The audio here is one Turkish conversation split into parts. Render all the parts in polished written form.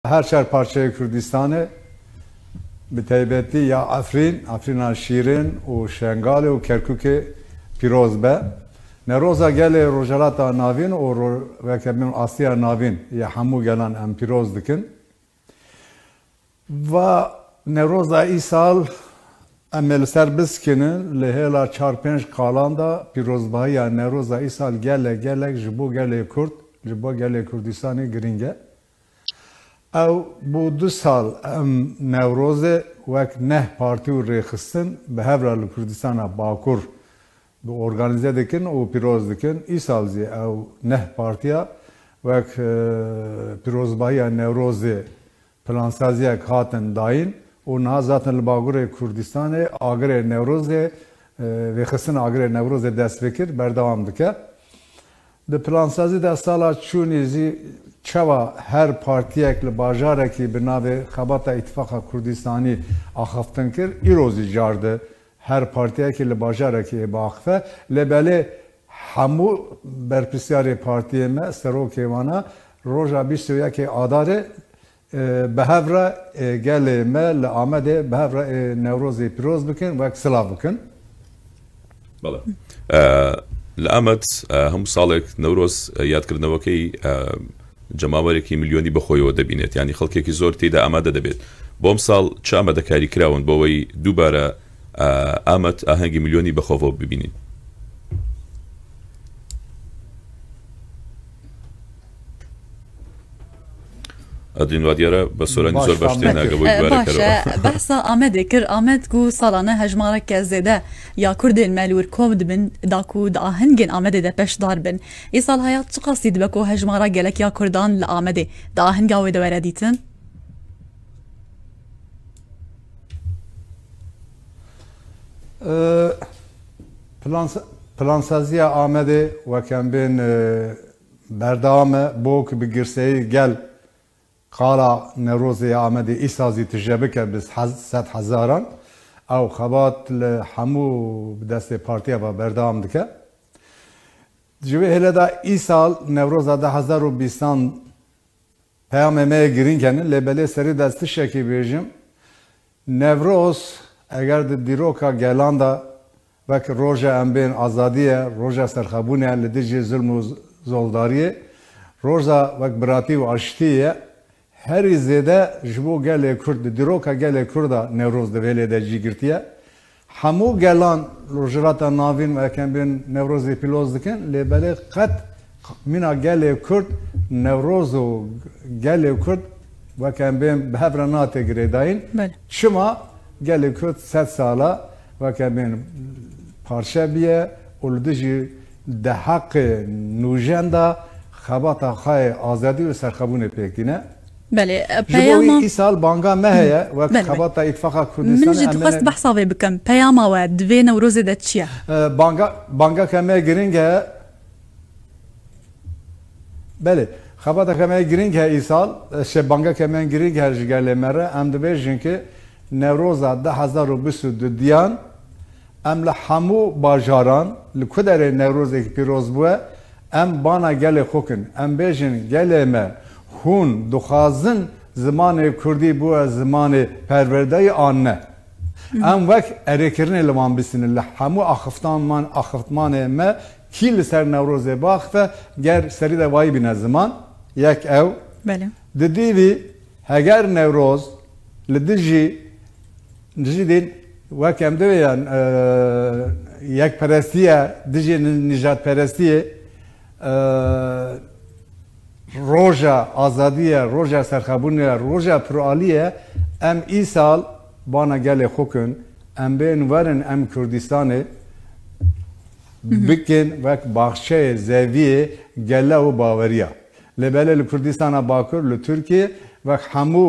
Her çar parçayı Kürdistan'ı بتایبەتی یا ئەفرین شیرین و شنگال و کرکوک پیروز به نروزا گل روجراتا ناوین و وکمن آسیا ناوین یا همو گلان ام پیروز دکن و نروزا ای سال امل سر بسکنن لهلا 4-5 قالان دا پیروزبایی یا نروزا ای سال گلک جبو گل کرد جبو گل کردستانی گرینگه او بو 2 سال نوروز وک نه پارتی و ریخستن به هفرال کردستان باکور به ارگانیزه دکن و پیروز دکن ای سال زی او نه پارتیا وک پیروزبایی نوروز پلانسازی هاتن داین و نه زاتن لباگور کردستان آگر نوروز ریخستن آگر نوروز دست بکر بردوام دکه ده پلانسازی ده سالا چونی زی چوا هر پارتیک لباجاره کی بنابه خبات اتفاق کردستانی آخفتن کر ایروزی جارده هر پارتیک لباجاره کی باخفه لبله همو برپسیاری پارتی ما سروک وانا روزا 21 آداره به هفره گل ما لآمده به هفره نوروزی پیروز بکن و اکسلاف بکن بله لآمد هم سالک نوروز یادکردنەوەکەی جەماوەرێکی ملیۆنی بەخۆیەوە دەبینێت ینی خەڵکێکی زۆر تێدا ئامادە دەبێت بۆم ساڵ چ ئامادەکاری کراون بۆەوەی دووبارە ئامەد ئاهەنگی ملیۆنی بەخۆوە ببینین ئەدرین وا دیارە بە سۆرانی زۆر باش تێناگەبووی باشە بەسا ئامادێ کرد ئامەد و ساڵانە هەژمارەکە زێدە یا کوردên melûr kom dibin da ku di ahengên Amedê de peşdar bin îsal haya çi qasî dibe ku hejmara gelek ya Kurdan li Amedê di ahenga wê de were dîtin plansaziya Amedê wekem bên berdewam e bo ku bi girseyî gel قالا نروزی آمده ایسازی تجربه که بس 100,000 او خبات همو دست پارتیا و بردام دکه جوی هله دا ای سال نوروز 2020 پیام ما گرین کنن لبله سری دست شکی بیجم نوروز اگر دیروکا گلاندا وک روزا امبین آزادیه روزا سرخابونه لدیجی ظلم و زولداریه روزا وک براتی و آشتیه هر زده جبو گله کرد دیروکا گله کردا نوروز دویله ده جیگرتیه همو گلان روجراتا ناوین و اکن بین نوروزی پیلوز دکن لبله قط مینا گله کرد نوروز و گله کرد و اکن بین به هفرانات گریداین شما گله کرد 100 ساله و اکن بین پارچه بیه اولدجی ده حق نوجنده خباتا خای آزادی و سرخبون پیکینه بله پیاما ای سال بانگا مهیه و خباتا اتفاق کردستان من جد خواست بحثا بکم پیاما و دوی نوروز ده چیه بانگا کمه گرینگه بله خباتا کمه گرینگه ای سال بانگا کمه گرینگه جگرلی مره ام دبیجن که نوروزا 2022 دیان ام لحمو باجاران لکدر نوروز ایک پیروز بوه ام بانا گل خوکن ام بیجن گل ما هون دخوازن زمان کردی بو زمان پروردای آنه ام وقت ارکرن لمان بسین همو آخفتمان ما کیل سر نوروز باخته گر سری دوایی بینه زمان یک او بله دیوی هگر نوروز لدجی دین وقت ام دویان یک پرستیه دجی نجات پرستیه روزا آزادیه روزا سرخابونیه روزا پروالیه ام ای سال بانا گل خوکن ام بین ورن ام کردستانه بکن وک باخشه زویه گله و باوریا لبله لکردستان باکر لترکیه وک همو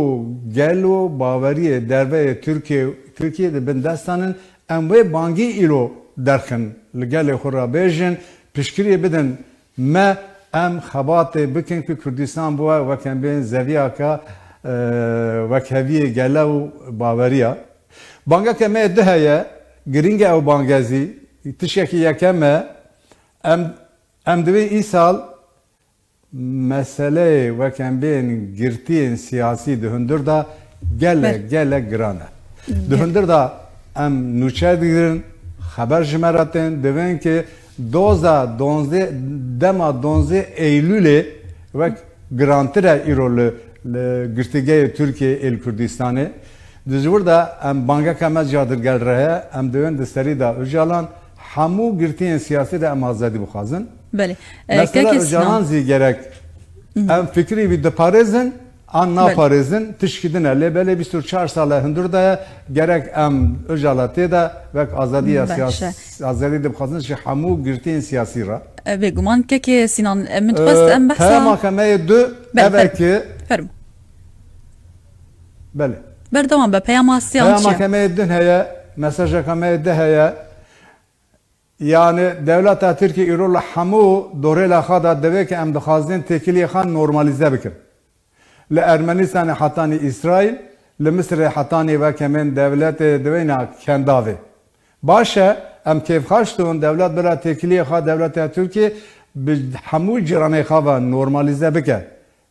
گل و باوریه دربه ترکیه ده بندستانن ام وی بانگی ایلو درخن لگل خورا بیجن پشکریه بدن ما ام خبات بکن که کردستان بوا و کم بین زویا کا و کهوی گله و باوریا بانگا کمه دهه گرینگ او بانگازی تشکی یکمه ام دوی ای سال mesele vekam bên girtiyên siyasî di hundir da gelek giran e. Di hundir da em nûçe digirin, xeber ji me re tên divin ki dema 12 Eylülê wek girantir e îro li girtîgehê Tirkiye êl Kurdistanê. Di ji wir de em bangeka me cadirgel re heye, em divin di serî da Öcalan hemû girtiyên siyasî de em azadî bixwazin. Mesela Öcalan zî gerek em fikrî wî diparêzin an naparêzin tişkidine lê belê 24 sala hundir de gerek em Öcala tê de wek azadiya azadî dibixwazin ji hemû girtiyên siyasî re. Bêguman kekê Sinan min dixwest em behsa Paya mahkemeyê du evekî fermo belê berdewam be peyama Paya mahkemeyê din heye mesajeka me de heye yani devleta Tirkiye îro li hemû dorêla xwe da divê ki em dixwazin têkiliyê xwe normalize bikin. Li Ermenistanê hetanî İsraîl, li Misrê hetanî vekemên devletê divêna kendavê. Baş e em kêfxweş dibin devlet bila têkiliyê xwe devleta Tirkiye bi hemû cîranê xwe ve normalize bike.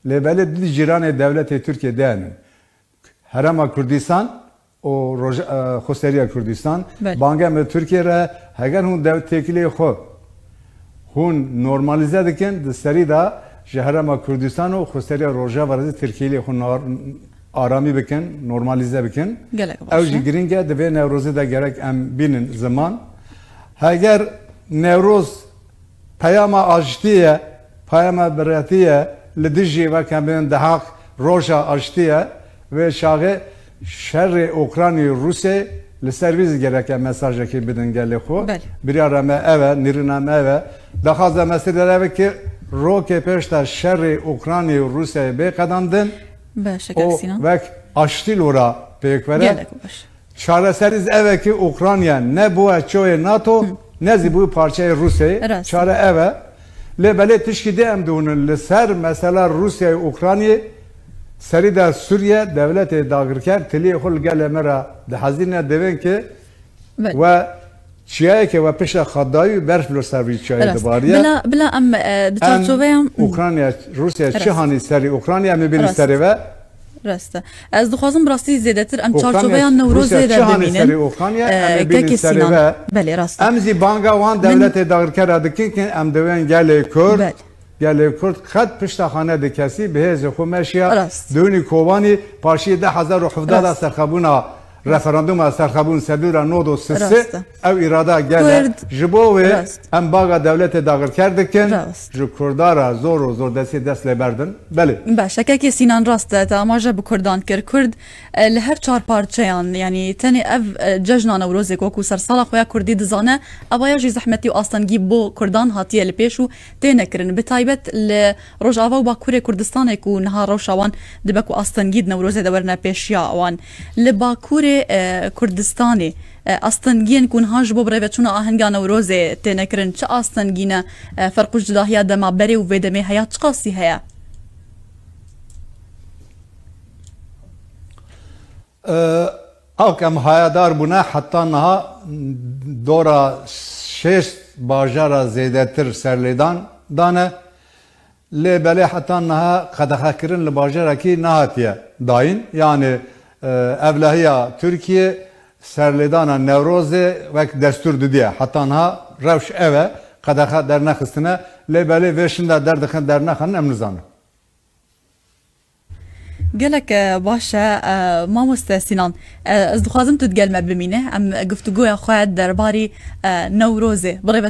Lê belê di cîranê devletê Tirkiye denin. Herema Kurdistan û Xweseriya Kurdistan bangê me Tirkiye re heger hûn têkiliyê xwe hûn normalize dikin di serî da ji Herema Kurdistan û Xweseriya Rojava re Tirkiyeyê xwe aramî bikin, normalize bikin. Ew jî giring e divê Newrozê de gerek em bînin ziman. Heger Newroz peyama ajtî ye, peyama biretî ye li dijî vekem bên dihaq roja ajtî ye ve şaxê şerrê Ukraynayê Rusyayê li ser wî gerek mesajekê bidin gelê xwe. Biryara me ev e, nîrîna me ev e. Daxwaze mesele ev e ki rokê pêş te şerrê Ukraynayê û Rusyayê bêqedandin û wek aştî lora pêk vere. Çareserîz ev e ki Ukrayna ne bûye çoyê NATO ne zî bûye parçeyê Rusyayê. Çare ev e. Lê belê tişkî de em dihûnin li ser mesela Rusyayê Ukraynayê serî de Sûriye devletê dagirker tiliyê xwe li gelê me re dihezîne divin ki we çiyayekê we pişta xwedayî berf li ser vî çiyayê dibariye. Bila em di çarçoveyan Ukrayna Rusya çi hanî serî Ukrayna em bînin serî ve Rasta. Ez dixwazim rastî zêdetir em çarçoveyan Newrozê de bimînin. Kekê Sinan. Belê rast. Em zî banga wan devletê dagirker dikin ki em divên gelê Kurd gelê Kurd xet pişta xane dikesî bi hêzê xwe meşiya dûnî Kovanî parçeyê 2017 serxebûna referanduma serxebûn sedûra nodo sisi ev îrada gele ji bo wê em baga devletê dagirker dikin ji Kurdara zor û zor destê dest lê berdin. Belê. Baş kekê Sinan rast e te amaje bi Kurdan kir Kurd li her çar parçeyan yani tenê ev cejna Newrozê ku sersala xwe ya Kurdî dizane evaya jî zehmetî û astengî bo Kurdan hatiye li pêş û tê nekirin. Bi taybet li Rojava û Bakurê Kurdistanê ku niha rewşa wan dibe ku astengî di Newrozê de werine pêşiya wan. Li Bakurê Kurdistanê astengiyên ku niha ji bo birêveçûna ahenga Newrozê tê nekirin çi astengîne ferq û cudahiya dema berê û vê demê heya çi qasî heye? Ak em hayadar bûne heta niha dora 6 bajara zêdetir serlêdan dane lê belê heta niha qedexekirin li bajarekî nehatiye dayîn yani evlehiya Tirkiye serlêdana Newrozê wek destûr didiye heta niha rewş ev e qedexe dernexistine lê belê vê şinda derdixin dernexin em nizanin. Gelek baş e mamoste Sinan ez dixwazim tu digel me bimîne em guftûgoya xwe derbarî Newrozê birêve